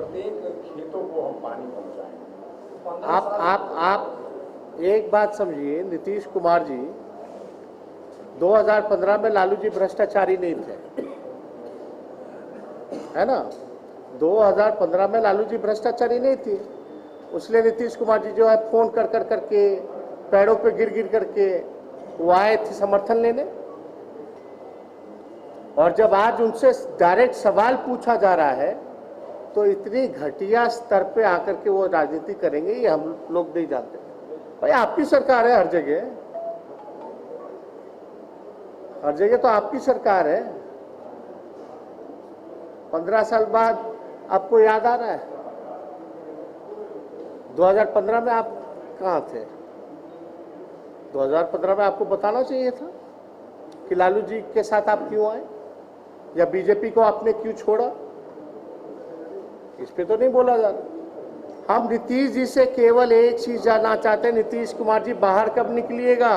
प्रत्येक खेतों को हम पानी पहुंचाएंगे। आप एक बात समझिए, नीतीश कुमार जी 2015 में लालू जी भ्रष्टाचारी नहीं थे, है ना। 2015 में लालू जी भ्रष्टाचारी नहीं थी, उसलिए नीतीश कुमार जी जो है फोन कर कर करके पैरों पे गिर गिर करके वो आए थे समर्थन लेने। और जब आज उनसे डायरेक्ट सवाल पूछा जा रहा है तो इतनी घटिया स्तर पे आकर के वो राजनीति करेंगे, ये हम लोग नहीं जानते। भाई आपकी सरकार है, हर जगह तो आपकी सरकार है। 15 साल बाद आपको याद आ रहा है 2015 में आप कहाँ थे? 2015 में आपको बताना चाहिए था कि लालू जी के साथ आप क्यों आए या बीजेपी को आपने क्यों छोड़ा। इस पे तो नहीं बोला जा रहा। हम नीतीश जी से केवल एक चीज जानना चाहते हैं, नीतीश कुमार जी बाहर कब निकलिएगा?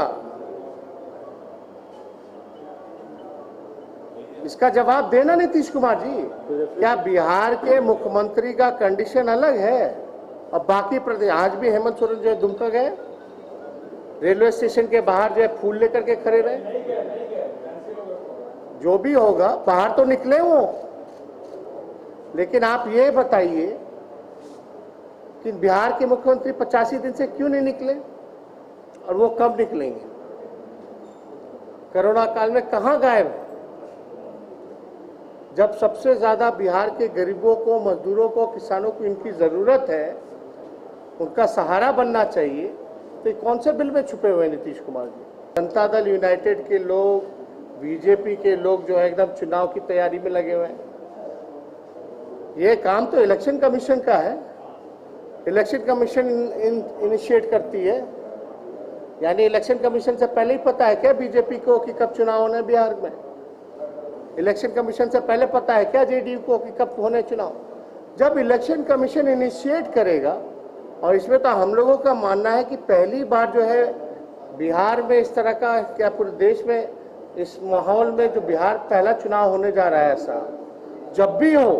इसका जवाब देना नीतीश कुमार जी। क्या बिहार के मुख्यमंत्री का कंडीशन अलग है और बाकी प्रदेश? आज भी हेमंत सोरेन जो है दुमका गए, रेलवे स्टेशन के बाहर जो है फूल लेकर के खड़े रहे। जो भी होगा बाहर तो निकले वो, लेकिन आप ये बताइए कि बिहार के मुख्यमंत्री 85 दिन से क्यों नहीं निकले और वो कब निकलेंगे? कोरोना काल में कहां गायब है? जब सबसे ज्यादा बिहार के गरीबों को, मजदूरों को, किसानों को इनकी जरूरत है, उनका सहारा बनना चाहिए, तो कौन से बिल में छुपे हुए हैं नीतीश कुमार जी? जनता दल यूनाइटेड के लोग, बीजेपी के लोग जो है एकदम चुनाव की तैयारी में लगे हुए हैं। ये काम तो इलेक्शन कमीशन का है। इलेक्शन कमीशन इनिशिएट करती है, यानी इलेक्शन कमीशन से पहले ही पता है क्या बीजेपी को कि कब चुनाव होना है बिहार में? इलेक्शन कमीशन से पहले पता है क्या जेडीयू को कि कब होने चुनाव? जब इलेक्शन कमीशन इनिशिएट करेगा, और इसमें तो हम लोगों का मानना है कि पहली बार जो है बिहार में इस तरह का, क्या पूरे देश में इस माहौल में जो बिहार पहला चुनाव होने जा रहा है, ऐसा जब भी हो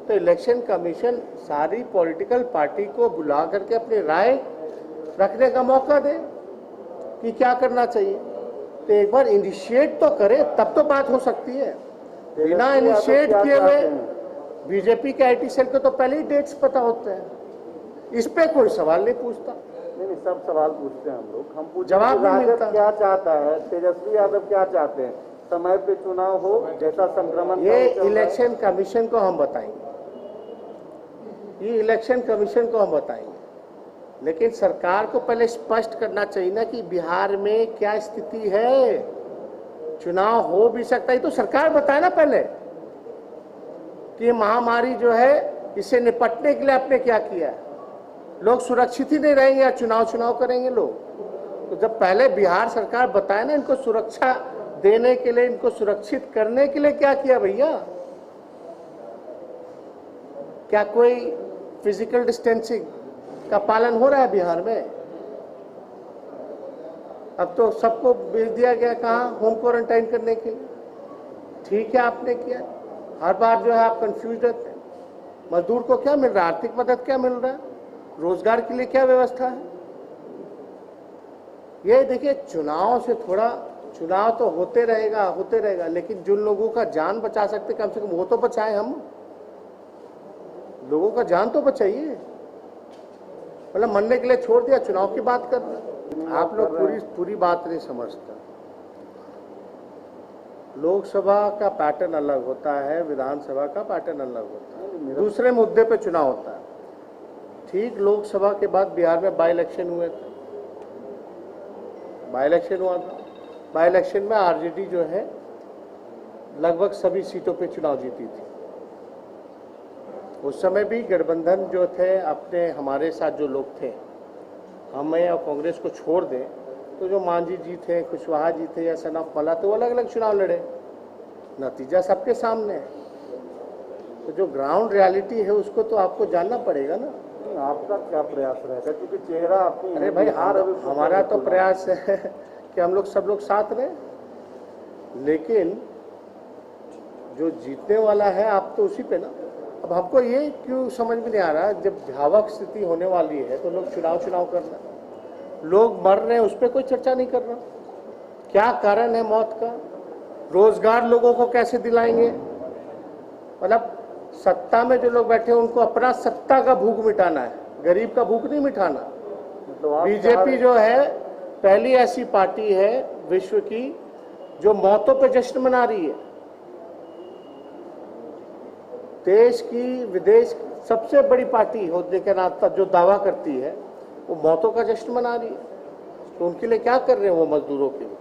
तो इलेक्शन कमीशन सारी पॉलिटिकल पार्टी को बुला करके अपनी राय रखने का मौका दे कि क्या करना चाहिए। तो एक बार इनिशिएट तो करे, तब तो बात हो सकती है। बिना इनिशिएट किए हुए बीजेपी के आईटी सेल को तो पहले ही डेट्स पता होते हैं, इस पे कोई सवाल नहीं पूछता। नहीं, सब सवाल पूछते हैं हम लोग। हम पूछते जवाब नहीं मिलता। क्या चाहता है तेजस्वी यादव, क्या चाहते हैं? समय पे चुनाव हो, जैसा संक्रमण ये इलेक्शन कमीशन को हम बताएंगे, ये इलेक्शन कमीशन को हम बताएंगे, लेकिन सरकार को पहले स्पष्ट करना चाहिए ना कि बिहार में क्या स्थिति है। चुनाव हो भी सकता है तो सरकार बताए ना पहले कि महामारी जो है इससे निपटने के लिए आपने क्या किया है। लोग सुरक्षित ही नहीं रहेंगे या चुनाव करेंगे लोग? तो जब पहले बिहार सरकार बताए ना इनको सुरक्षा देने के लिए, इनको सुरक्षित करने के लिए क्या किया भैया? क्या कोई फिजिकल डिस्टेंसिंग का पालन हो रहा है बिहार में? अब तो सबको भेज दिया गया कहाँ? होम क्वारंटाइन करने के लिए। ठीक है, आपने किया। हर बार जो है आप कंफ्यूज रहते हैं। मजदूर को क्या मिल रहा है? आर्थिक मदद क्या मिल रहा है? रोजगार के लिए क्या व्यवस्था है? ये देखिए, चुनाव से थोड़ा, चुनाव तो होते रहेगा, लेकिन जिन लोगों का जान बचा सकते कम से कम वो तो बचाएं। हम लोगों का जान तो बचाइए, मतलब मरने के लिए छोड़ दिया, चुनाव की बात कर रहे। आप लोग पूरी बात नहीं समझते। लोकसभा का पैटर्न अलग होता है, विधानसभा का पैटर्न अलग होता है, दूसरे मुद्दे पे चुनाव होता है। ठीक लोकसभा के बाद बिहार में बाई इलेक्शन हुए थे, बाई इलेक्शन हुआ था। बाई इलेक्शन में आरजेडी जो है लगभग सभी सीटों पे चुनाव जीती थी। उस समय भी गठबंधन जो थे, अपने हमारे साथ जो लोग थे, हमें और कांग्रेस को छोड़ दें तो जो मांझी जी थे, कुशवाहा जी थे या सनफ मला, तो अलग अलग चुनाव लड़े। नतीजा सबके सामने है। तो जो ग्राउंड रियलिटी है उसको तो आपको जानना पड़ेगा ना। आपका क्या प्रयास रहेगा, क्योंकि चेहरा अपनी? अरे भाई, हमारा तो प्रयास है कि हम लोग सब लोग साथ रहें, लेकिन जो जीतने वाला है आप तो उसी पे ना। अब हमको ये क्यों समझ में नहीं आ रहा, जब भयावह स्थिति होने वाली है तो लोग चुनाव कर रहे हैं, लोग मर रहे हैं, उस पर कोई चर्चा नहीं कर रहा। क्या कारण है मौत का? रोजगार लोगों को कैसे दिलाएंगे? मतलब सत्ता में जो लोग बैठे हैं उनको अपना सत्ता का भूख मिटाना है, गरीब का भूख नहीं मिटाना। तो आप बीजेपी जो है पहली ऐसी पार्टी है विश्व की जो मौतों पे जश्न मना रही है। देश की विदेश की सबसे बड़ी पार्टी होने के नाते जो दावा करती है वो मौतों का जश्न मना रही है। तो उनके लिए क्या कर रहे हैं वो मजदूरों के लिए?